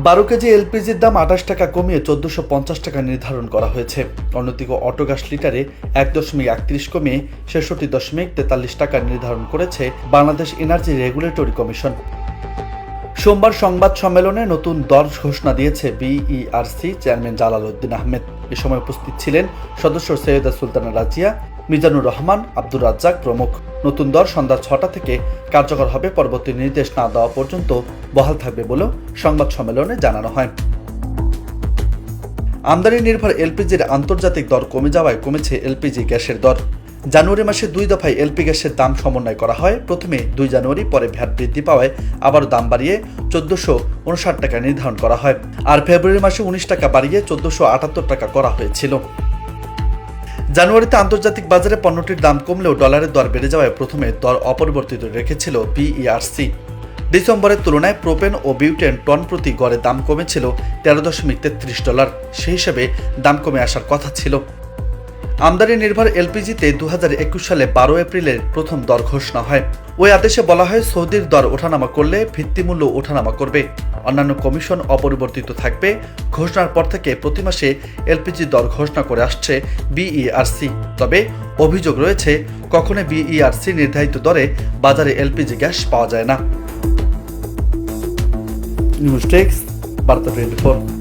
12 KG এলপিজির দাম 28 টাকা কমিয়ে 1450 টাকা নির্ধারণ করা হয়েছে। অন্যদিকে অটোগ্যাস লিটারে 1.31 কমিয়ে 66.43 টাকা নির্ধারণ করেছে বাংলাদেশ এনার্জি রেগুলেটরি কমিশন। সোমবার সংবাদ সম্মেলনে নতুন দর ঘোষণা দিয়েছে বিইআরসি চেয়ারম্যান জালাল উদ্দিন আহমেদ। এ সময় উপস্থিত ছিলেন সদস্য সৈয়দা সুলতানা রাজিয়া, মিজানুর রহমান, আব্দুর রাজ্জাক প্রমুখ। নতুন দর সন্ধ্যা 6টা থেকে কার্যকর হবে, পরবর্তী নির্দেশ না দেওয়া পর্যন্ত বহাল থাকবে বলেও সংবাদ সম্মেলনে জানানো হয়। আমদানি নির্ভর এলপিজির আন্তর্জাতিক দর কমে যাওয়ায় কমেছে এলপিজি গ্যাসের দর। জানুয়ারি মাসে 2 দফায় এলপি গ্যাসের দাম সমন্বয় করা হয়। প্রথমে 2 জানুয়ারি, পরে ভ্যাট বৃদ্ধি পাওয়ায় আবারও দাম বাড়িয়ে 1459 টাকা নির্ধারণ করা হয়। আর ফেব্রুয়ারি মাসে 19 টাকা বাড়িয়ে 1478 টাকা করা হয়েছিল। জানুয়ারিতে আন্তর্জাতিক বাজারে পণ্যটির দাম কমলেও ডলারের দর বেড়ে যাওয়ায় প্রথমে দর অপরিবর্তিত রেখেছিল বিইআরসি। ডিসেম্বরের তুলনায় প্রোপেন ও বিউটেন টন প্রতি গড়ে দাম কমেছিল $13.33। সেই হিসেবে দাম কমে আসার কথা ছিল। আমদানি নির্ভর এলপিজিতে 2021 সালে 12 এপ্রিলের প্রথম দর ঘোষণা হয়। ওই আদেশে বলা হয়, সৌদির দর ওঠানামা করলে ভিত্তিমূল্য ওঠানামা করবে, অন্যান্য কমিশন অপরিবর্তিত থাকবে। ঘোষণার পর থেকে প্রতি মাসে এলপিজি দর ঘোষণা করে আসছে বিইআরসি। তবে অভিযোগ রয়েছে, কখনো বিইআরসি নির্ধারিত দরে বাজারে এলপিজি গ্যাস পাওয়া যায় না। নিউজ ডেস্ক, বার্তা 24।